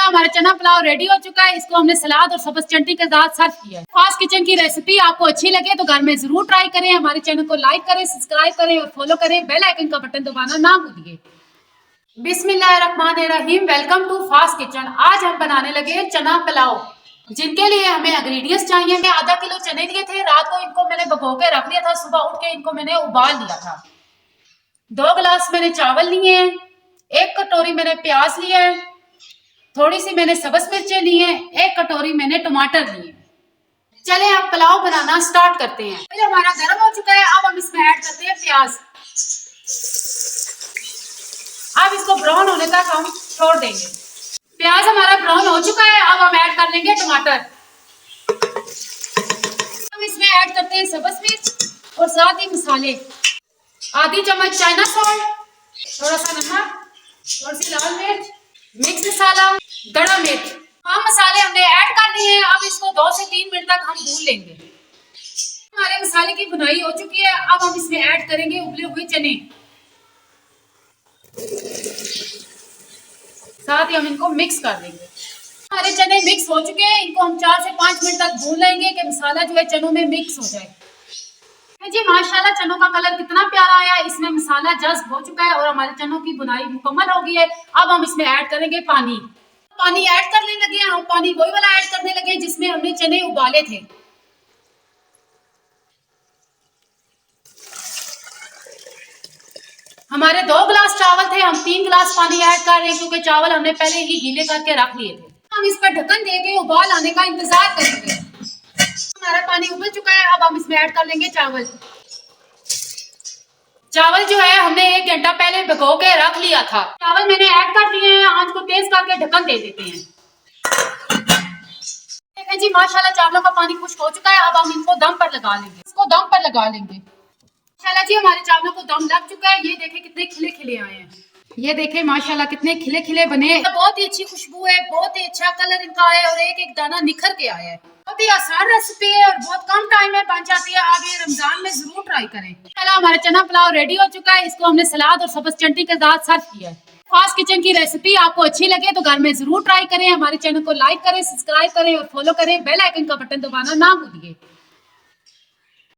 हमारा चना पुलाव रेडी हो चुका है। इसको हमने सलाद और सब्ज चटनी के साथ सर्व किया है। फास्ट किचन की रेसिपी आपको अच्छी लगे तो घर में जरूर ट्राई करें। हमारे चैनल को लाइक करें, सब्सक्राइब करें और फॉलो करें। बेल आइकन का बटन दबाना ना भूलिए। बिस्मिल्लाहिर्रहमानिर्रहीम। Welcome to fast kitchen. आज हम बनाने लगे चना पुलाव, जिनके लिए हमें इंग्रेडिएंट्स चाहिए। मैं आधा किलो चने लिए थे, रात को इनको मैंने भिगो के रख लिया था, सुबह उठ के इनको मैंने उबाल लिया था। 2 गिलास मैंने चावल लिए हैं, 1 कटोरी मैंने प्याज लिया है, थोड़ी सी मैंने सब्ज मिर्चें ली हैं, 1 कटोरी मैंने टमाटर लिए। चले अब पुलाव बनाना स्टार्ट करते हैं। फिर हमारा गर्म हो चुका है, अब हम इसमें ऐड करते हैं प्याज। अब इसको ब्राउन होने तक हम छोड़ देंगे। प्याज हमारा ब्राउन हो चुका है, अब हम ऐड कर लेंगे टमाटर। हम इसमें ऐड करते हैं सब्ज मिर्च और साथ ही मसाले। आधी चम्मच चाइना सॉल्ट, थोड़ा सा नमक, थोड़ी सी लाल मिर्च, मिक्स मसाला, गरम मिर्च। हम मसाले हमने ऐड कर दिए हैं। अब इसको 2 से 3 मिनट तक हम भून लेंगे। हमारे मसाले की भुनाई हो चुकी है, अब हम इसमें ऐड करेंगे उबले हुए चने। साथ ही हम इनको मिक्स कर देंगे। हमारे चने मिक्स हो चुके हैं, इनको हम 4 से 5 मिनट तक भून लेंगे कि मसाला जो है चनों में मिक्स हो जाए। जी माशाल्लाह, चनों का कलर कितना प्यारा आया है। इसमें मसाला जज्ब हो चुका है और हमारे चनों की बुनाई मुकम्मल हो गई है। अब हम इसमें ऐड करेंगे पानी। पानी ऐड करने लगे हैं हम। पानी वही वाला ऐड करने लगे जिसमें हमने चने उबाले थे। हमारे 2 गिलास चावल थे, हम 3 गिलास पानी ऐड कर रहे हैं क्योंकि चावल हमने पहले ही गीले करके रख लिए थे। हम इस पर ढक्कन देके उबाल आने का इंतजार करेंगे। हमारा पानी उबल चुका है, अब हम इसमें ऐड कर लेंगे चावल। चावल जो है हमने 1 घंटा पहले भिगो के रख लिया था। चावल मैंने ऐड कर दिए हैं। आंच को तेज करके ढक्कन दे देते हैं। देखें जी माशाल्लाह, चावलों का पानी खुश्क हो चुका है। अब हम इनको दम पर लगा लेंगे। इसको दम पर लगा लेंगे। माशाल्लाह जी, हमारे चावलों को दम लग चुका है। ये देखें कितने खिले खिले आए हैं। ये देखें माशाल्लाह कितने खिले खिले बने। बहुत ही अच्छी खुशबू है, बहुत ही अच्छा कलर इनका है और एक एक दाना निखर के आया है। बहुत ही आसान रेसिपी है और बहुत कम टाइम में बन जाती है। आप ये रमजान में जरूर ट्राई करें। हमारा चना पुलाव रेडी हो चुका है। इसको हमने सलाद और सब्ज चटनी के साथ सर्व किया है। फास्ट किचन की रेसिपी आपको अच्छी लगे तो घर में जरूर ट्राई करें। हमारे चैनल को लाइक करें, सब्सक्राइब करें और फॉलो करें। बेल आइकन का बटन दबाना ना भूलिए।